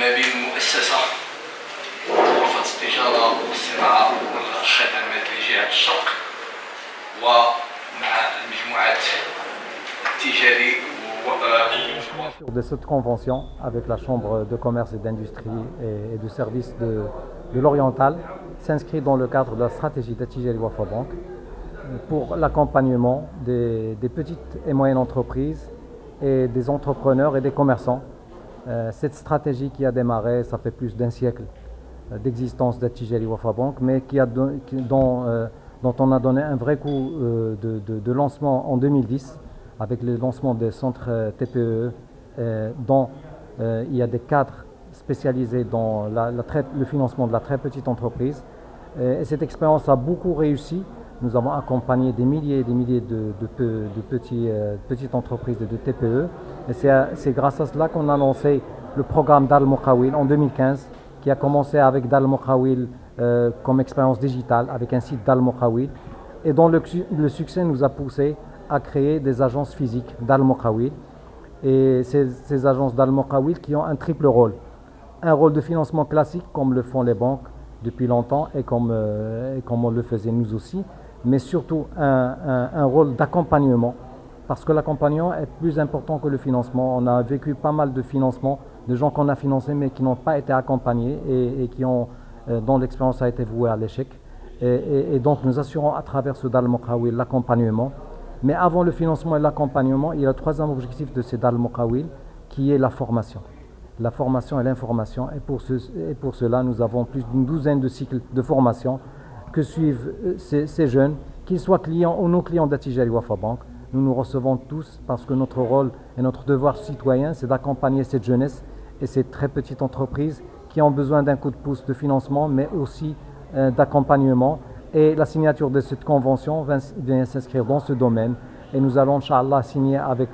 ما بين المؤسسة غرفة التجارة والصناعة والخدمات لجهة الشرق ومع المجموعات التجارية. De cette convention avec la Chambre de commerce et d'industrie et de services de l'Oriental s'inscrit dans le cadre de la stratégie d'Atijari Wafa Bank pour l'accompagnement des petites et moyennes entreprises et des entrepreneurs et des commerçants. Cette stratégie qui a démarré, ça fait plus d'un siècle d'existence d'Atijari Wafa Bank, mais dont on a donné un vrai coup de lancement en 2010 avec le lancement des centres TPE dont il y a des cadres spécialisés dans le financement de la très petite entreprise. Et cette expérience a beaucoup réussi. Nous avons accompagné des milliers et des milliers de petites entreprises et de TPE. Et c'est grâce à cela qu'on a lancé le programme Dar al-Muqawil en 2015, qui a commencé avec Dar al-Muqawil comme expérience digitale, avec un site Dar al-Muqawil, et dont le succès nous a poussé à créer des agences physiques Dar al-Muqawil. Et ces agences Dar al-Muqawil qui ont un triple rôle. Un rôle de financement classique, comme le font les banques depuis longtemps et comme on le faisait nous aussi, mais surtout un rôle d'accompagnement, parce que l'accompagnement est plus important que le financement. On a vécu pas mal de financements, de gens qu'on a financés mais qui n'ont pas été accompagnés et dont l'expérience a été vouée à l'échec. Et donc nous assurons à travers ce Dar al-Muqawil l'accompagnement. Mais avant le financement et l'accompagnement, il y a le troisième objectif de ces Dar al-Muqawil qui est la formation. La formation et l'information. Et pour cela, nous avons plus d'une douzaine de cycles de formation que suivent ces jeunes, qu'ils soient clients ou non clients d'Atijari Wafa Bank. Nous nous recevons tous parce que notre rôle et notre devoir citoyen, c'est d'accompagner cette jeunesse et ces très petites entreprises qui ont besoin d'un coup de pouce de financement, mais aussi d'accompagnement. Et la signature de cette convention vient s'inscrire dans ce domaine. Et nous allons, Inch'Allah, signer avec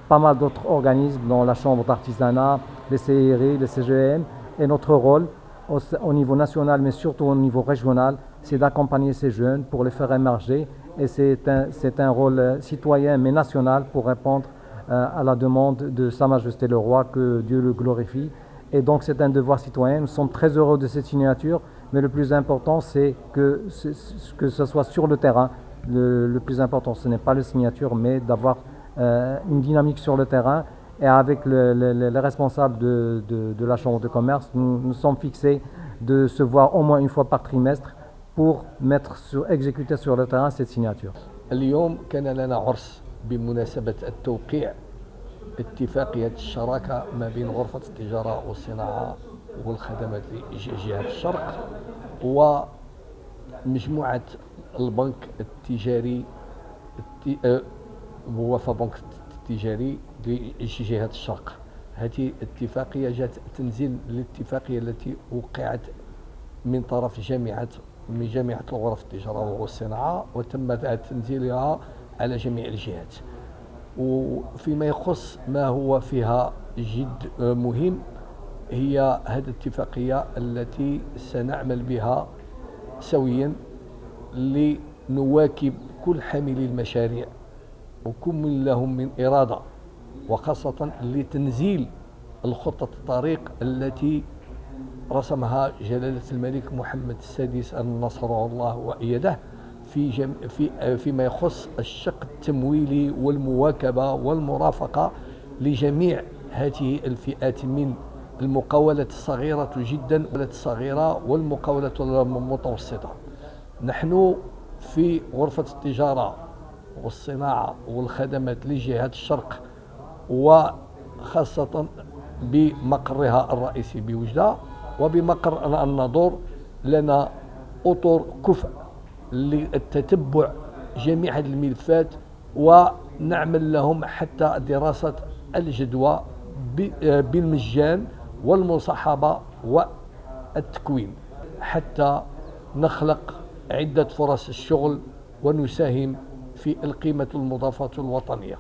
pas mal d'autres organismes, dont la Chambre d'artisanat, les CIRI, les CGM. Et notre rôle, au niveau national, mais surtout au niveau régional, c'est d'accompagner ces jeunes pour les faire émerger. Et c'est un rôle citoyen, mais national, pour répondre à la demande de Sa Majesté le Roi, que Dieu le glorifie. Et donc c'est un devoir citoyen. Nous sommes très heureux de cette signature. Mais le plus important, c'est que ce soit sur le terrain. Le plus important, ce n'est pas la signature, mais d'avoir une dynamique sur le terrain. Et avec les responsables de la Chambre de commerce, nous sommes fixés de se voir au moins une fois par trimestre pour exécuter sur le terrain cette signature. اليوم كان لنا عرس بمناسبة التوقيع اتفاقية الشراكة ما بين غرفة التجارة والصناعة والخدمات لجهة الشرق ومجموعة البنك التجاري وفا بنك التجاري لجهة الشرق. هذه الاتفاقية جاءت تنزيل للاتفاقية التي وقعت من طرف جامعة غرف التجارة والصناعة، وتم تنزيلها على جميع الجهات. وفيما يخص ما هو فيها جد مهم، هي هذه الاتفاقية التي سنعمل بها سويا لنواكب كل حاملي المشاريع وكل لهم من إرادة، وخاصة لتنزيل الخطة الطريق التي رسمها جلالة الملك محمد السادس نصره الله وأيده فيما يخص الشق التمويلي والمواكبة والمرافقة لجميع هذه الفئات من المقاولات الصغيرة جدا والمقاولات المتوسطة. نحن في غرفة التجارة والصناعة والخدمات لجهة الشرق، وخاصة بمقرها الرئيسي بوجدة وبمقر الناظور، لنا أطر كفء للتتبع جميع هذه الملفات، ونعمل لهم حتى دراسة الجدوى بالمجان والمصاحبة والتكوين حتى نخلق عدة فرص الشغل ونساهم في القيمة المضافة الوطنية.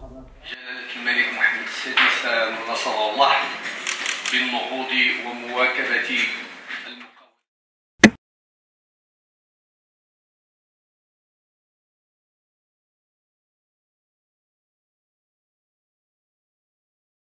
جلالة الملك محمد السادس نصره الله بالنهوض ومواكبة